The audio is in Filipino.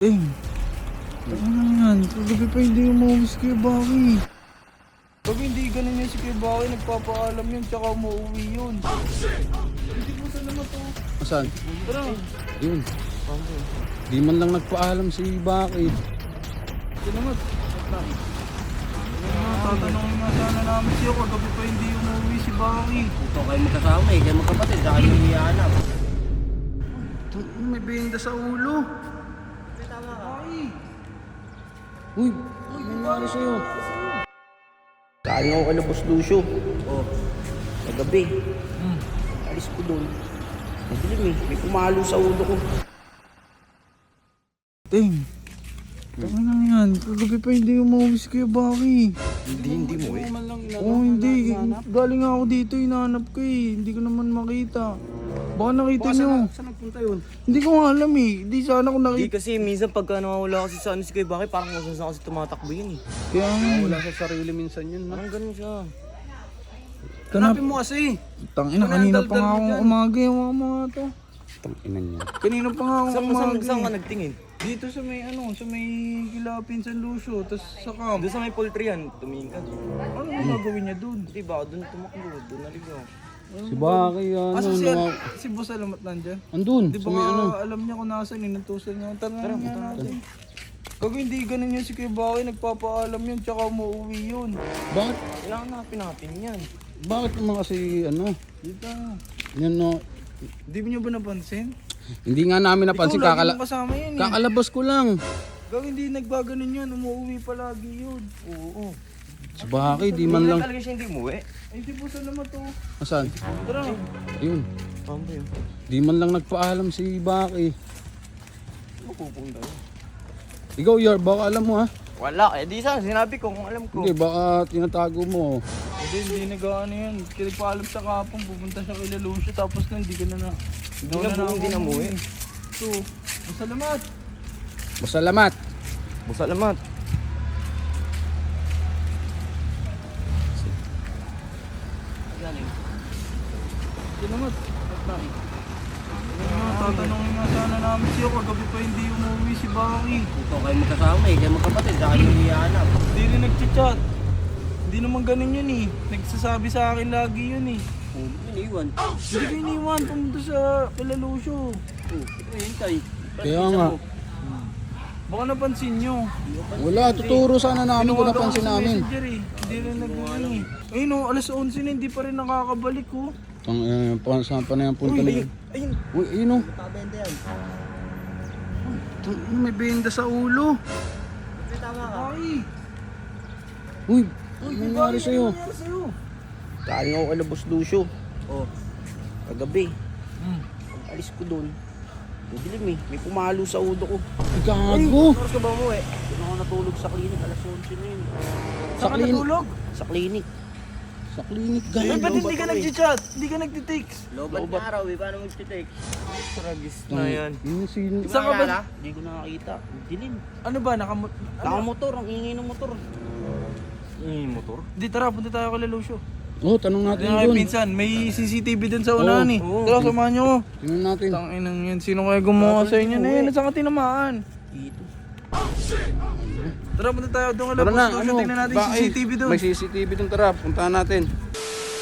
Ano lang yan? Kagabi pa hindi umuwi si Kuya Baki. Pag hindi ganun yun si Kuya Baki, nagpapaalam yun, tsaka umuwi yun. Hindi po saan naman to. Saan? Tara. Yun. Di man lang nagpaalam si Baki. Ito naman. Tatanungin nga sana namin siya, kagabi pa hindi umuwi si Baki. Ito kayo magkasama eh, kayo magkapatid, saka yung hinihanap. May benda sa ulo. Ay. Uy, ano nangyari sa'yo? Kain ako kay Boss Lucio. Oh, kagabi. Alis ko doon. Madilim eh, may pumalo sa ulo ko. Ano lang yan? Kagabi pa hindi umuwi si Kuya Baki. Hindi mo eh. Oo, hindi. Galing ako dito, hinahanap ko eh. Hindi ko naman makita. Baka nakita nyo. Saan nagpunta yun? Hindi ko nga alam eh. Hindi sana ko Di nakita. kasi minsan pagka nawawala kasi sa ano si Kuya Baki, parang kung saan kasi tumatakbo yun eh. Kaya nga. Wala sa sarili minsan yun. No? Parang ganun siya. Hanapin mo kasi. Tangina, kanina pa nga akong umaga yung mga to. Tanginan niya. Kanina pa nga akong umaga. Saan ka nagtingin? Dito sa may sa may Kilapin San Lucio, tas sa camp. Doon sa may poultry yan, tumingin ka. Ano ang gagawin niya doon? Di ba, doon tumakbo, doon naligaw. Si Baki, ano, Asa mga... si Boss Alamat nandyan? Andun, Di sa ba may ano. alam niya kung nasaan, inutusan niya. Tara natin. Kag hindi ganun yun si Kuya Baki, nagpapaalam yun, tsaka umuwi yun. Bakit? Kailangan natin yan. Bakit naman kasi, ano? Dito. Yan, no. Di mo niyo ba napansin? Hindi nga namin napansin, Ikaw lagi mong kasama yan eh. kakalabas ko lang. Kag hindi nagbaganon yun, umuwi palagi yun. Oo. Si Baki, di man Hindi lang... talaga siya hindi umuwi. Ay, hindi po saan naman to. Asan? Tara. Yun. Paano ba yun? Di man lang nagpaalam si Baki. Mapupunta yun. Ikaw, Yar, baka alam mo ha? Wala, eh di sana sinabi ko kung alam ko. Hindi, baka tinatago mo. Hindi nag-ano yan. Kinagpaalam sa kapong, pupunta siya kay Lucio, tapos na hindi ka na Hindi na umuwi. So, masalamat. Masalamat. Masalamat. Salamat. Tatanungin nga sana namin siya, kagabi pa hindi umuwi si Baki. Ito kayo magkasama eh, kayo magkapatid, saka yung hinihanap. Hindi rin nag-chat. Hindi naman ganun yun eh. Nagsasabi sa akin lagi yun eh. Oh, iniwan. Hindi ko iniwan, pumunta sa kila Lucio. Oh, ito hintay. Kaya nga. Baka napansin nyo. Wala, tuturo sana namin kung Tinawagan ko napansin sa namin. messenger eh. Hindi rin nag-ano eh. Ayun o, alas 11 na hindi pa rin nakakabalik oh. Saan pa na yung punta na yun? Ayun. Uy, ayun o. Pabenta yan. May benda sa ulo. Tama ka. Ay. Uy, ano nangyari sa'yo? Ano sa'yo? Kain ako kay Boss Lucio. Oh, kagabi. Alis ko doon. Madilim eh, may pumalo sa ulo ko. Gago! Oras ka ba mo eh? Doon ako natulog sa klinik, alas 11 na yun. Sa Saan ka klinik. natulog? Sa klinik. Sa klinik, Ay, gago. ba't hindi ka nag-chat? Hindi ka nag-text? Lobat na araw eh, paano mag-text? Tragis na yan. Yun sino? Saan ka ba? Hindi ko nakakita. Dilim. Ano ba? Ano? Nakamotor, ang ingay ng motor. Yung motor? Di tara, punta tayo kay Lucio. Oh, tanong natin Ano yun. pinsan, may CCTV din sa unahan eh. oo. Tara, samahan nyo ko. Tingnan natin. Tanginang yan, sino kaya gumawa sa inyo na yun? Saan ka tinamaan? Dito. Tara, punta tayo doon kay Tara na, Lucio. Tingnan natin yung Baki, CCTV doon. May CCTV doon, tara, puntahan natin.